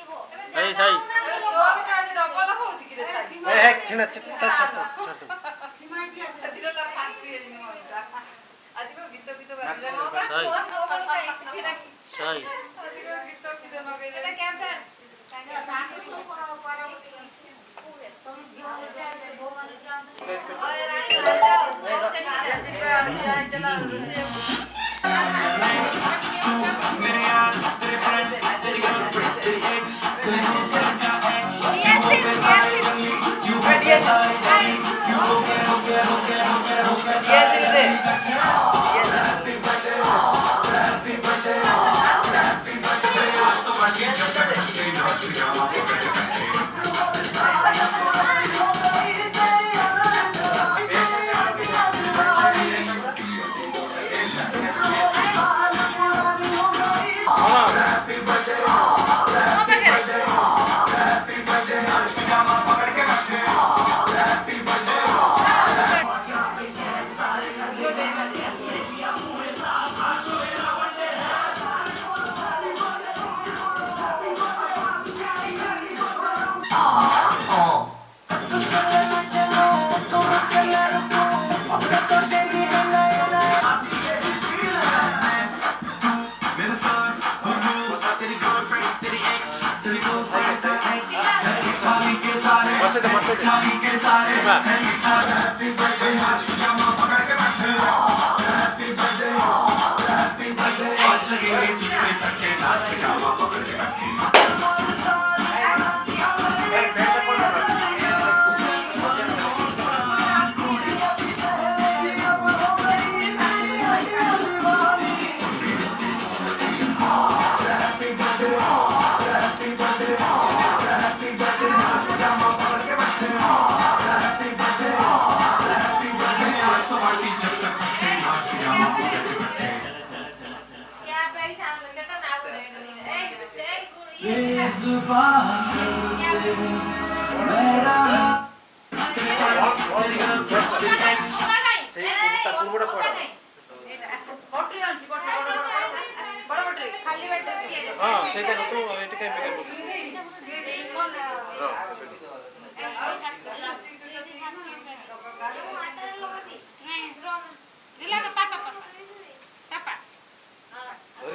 अरे सही छिना चित्त छट सही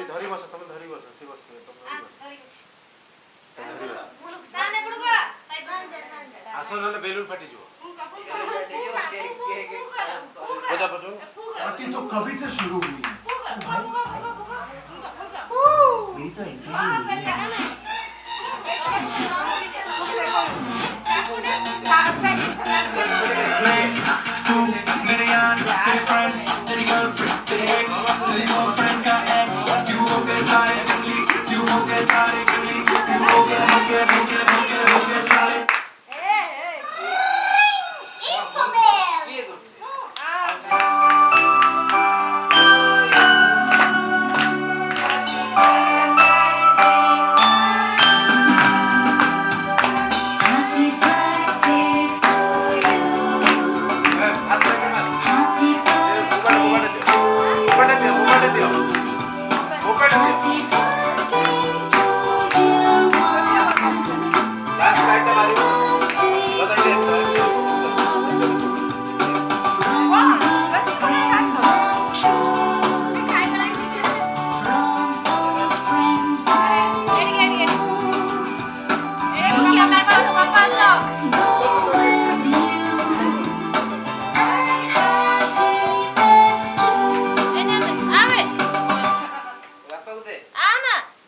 धरी बस तुम धरी बस से बस आसन वाले बेलून फटी जो बजा बजो पार्टी तो कभी से शुरू हुई मेरी तो मेरे यार तेरे फ्रेंड्स तेरी गर्लफ्रेंड तेरी एक्स तेरी गर्लफ्रेंड का एक्स क्यों हो गए सारे जंगली क्यों हो गए सारे जंगली क्यों हो गए सारे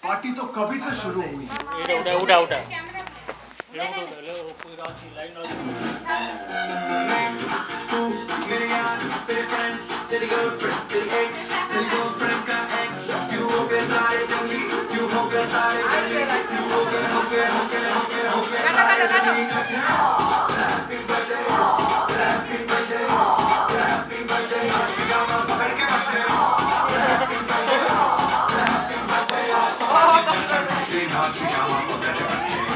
पार्टी तो कभी से शुरू हुई उठा उठा मेरे यार तेरे फ्रेंड्स तेरी गर्लफ्रेंड तेरी एक्स तेरी गर्लफ्रेंड का एक्स क्यों हो गए सारे जंगली क्यों हो गए सारे जंगली क्यों हो गए सारे जंगली happy birthday happy birthday happy birthday आज पिजामा पकड़ के बैठे हैप्पी बर्थडे हैप्पी बर्थडे आज पिजामा पकड़ के बैठे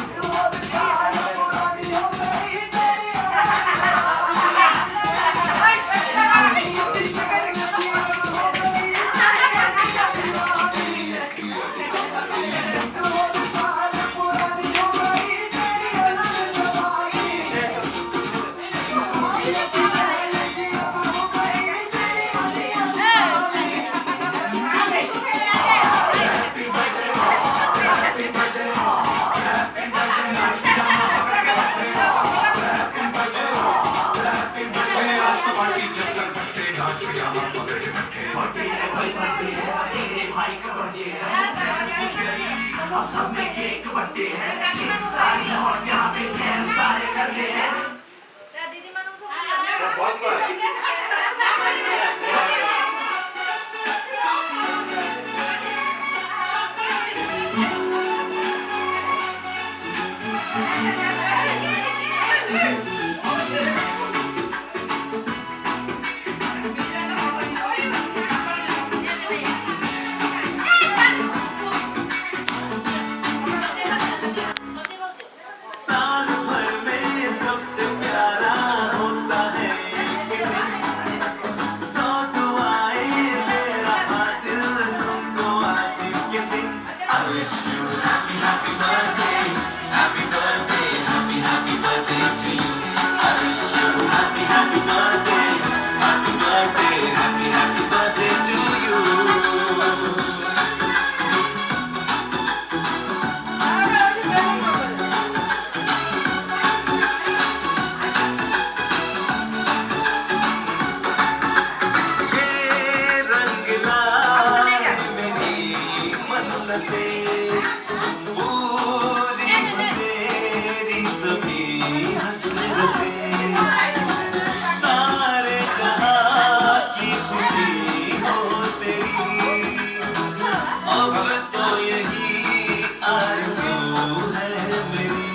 पे केक बनते हैं, केक सारी और यहाँ पे खेल सारे करते हैं। बहुत बार साल भर में सबसे प्यारा होता है ये दिन, सौ दुआएं दे रहा दिल तुमको आज के दिन। I wish you happy happy birthday, happy birthday, happy happy birthday to you. I wish you happy happy birthday, happy birthday, happy happy birthday to you. ये रंग लाए मेरी मन्नतें, पूरी हो तेरी सभी हसरतें, सारे जहां की खुशी हो तेरी, अब तो यही आरज़ू है मेरी।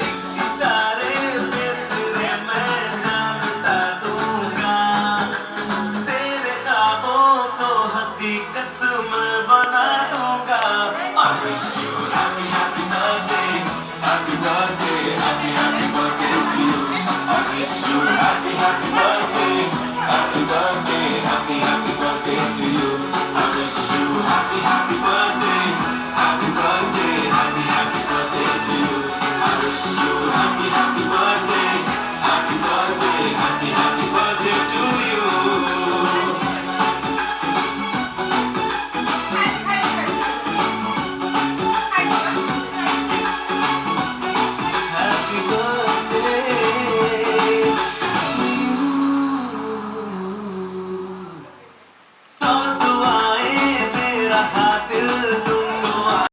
एक इशारे पे तेरे मैं जान बता दूंगा, तेरे ख्वाबों को हकीकत में बना दूंगा। I wish you